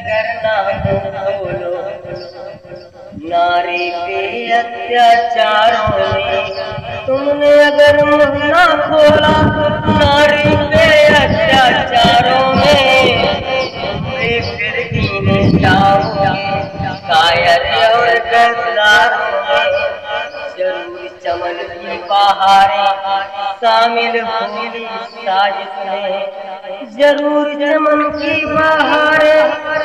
अगर ना बोलो नारी पे अत्याचारों में, तुमने अगर मुँह ना खोला नारी पे अत्याचारों में, तुमने फिर गिने जाओगे कायर और गद्दारों में। जरूर चमन की बहारें शामिल होंगी साजिश में, जरूर चमन की बहारें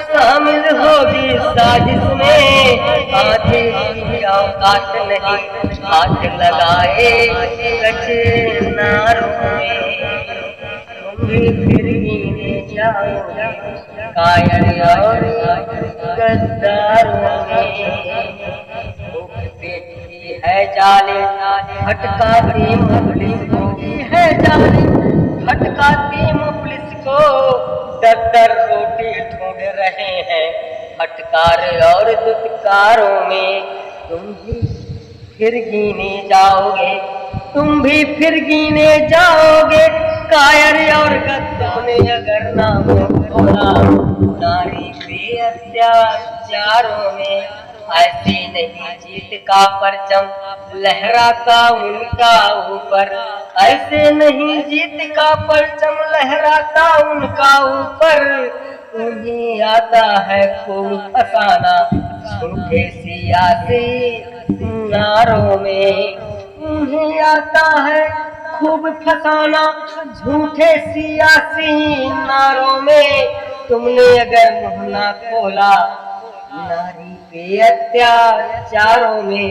शामिल होगी साजिश में। आधे की औकात नहीं हाथ लगाए कच्चे नारों में, तुम भी फिर गिने जाओगे कायर और गद्दारों में। है जाले भटकाती मुफलिस को, है जाले भटकाती मुफलिस को, दर रोटी ढूंढ रहे हैं फटकार और दुत्कारों में। तुम भी फिर गिने जाओगे, तुम भी फिर गिने जाओगे कायर और तुमने अगर नाम खोला नारी पे अत्याचारों में। ऐसे नहीं जीत का परचम लहराता उनका ऊपर, ऐसे नहीं जीत का परचम लहराता उनका ऊपर। उन्हें आता है खूब फसाना झूठे सियासी नारों में, उन्हें आता है खूब फसाना झूठे सियासी नारों में। तुमने अगर मुँह ना खोला नारी पे अत्याचारों में,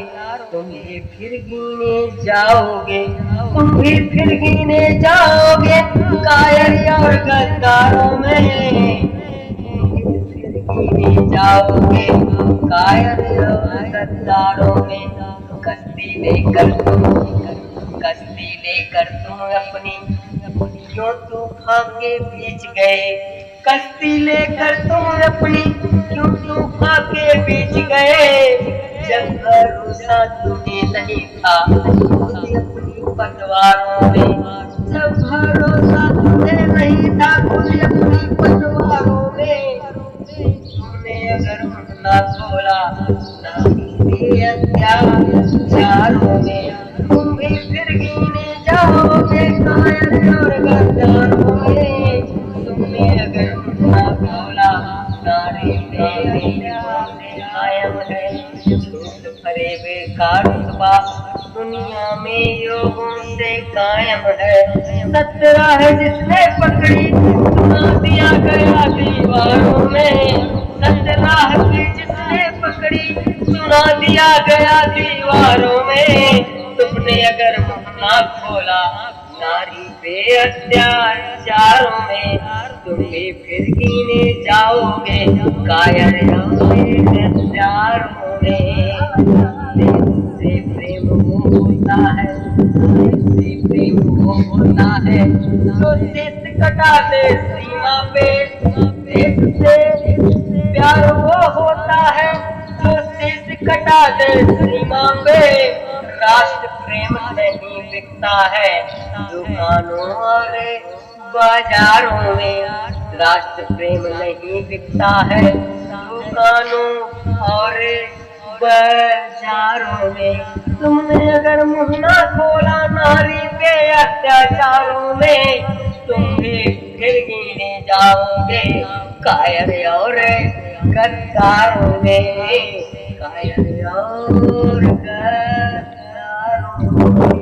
तुम भी फिर गिने जाओगे, तुम भी फिर गिने जाओगे कायर और गद्दारों में। फिर गिने जाओगे कायर और गद्दारों में। कश्ती लेकर तुम अपनी क्यों तूफान के बीच गए, कश्ती लेकर तुम अपनी क्यों तूफान के बीच गए। जब भरोसा तुम्हें नहीं था अपनी पतवारों में, जब भरोसा तुम्हें नहीं था अपनी पतवारों में। तुमने अगर मुँह ना खोला नारी अत्याचारों में, तुम भी फिर गिने जाओगे कायर और गद्दारों में। तुमने अगर मुँह ना खोला नारी पे कायम है झूठ फरेब का रुतबा दुनिया में योगों से कायम है। 17 जिसने पकड़ी सुना दिया गया दीवारों में, 17 की जिसने पकड़ी सुना दिया गया दीवारों में। तुमने अगर मुँह ना खोला नारी पे अत्याचारों में, तुम भी फिर गिने जाओगे कायर गद्दारों में। से प्रेम वो होता है, से प्रेम वो होता है जो शीश कटा दे सीमा पे। देश से प्यार वो होता है जो शीश कटा दे सीमा पे। राष्ट्र प्रेम नहीं बिकता है दुकानों और बाजारों में, राष्ट्र प्रेम नहीं बिकता है दुकानों और बाजारों में। तुमने अगर मुँह ना खोला नारी पे अत्याचारों में, तुम भी फिर गिने जाओगे कायर और गद्दारों में, कायर और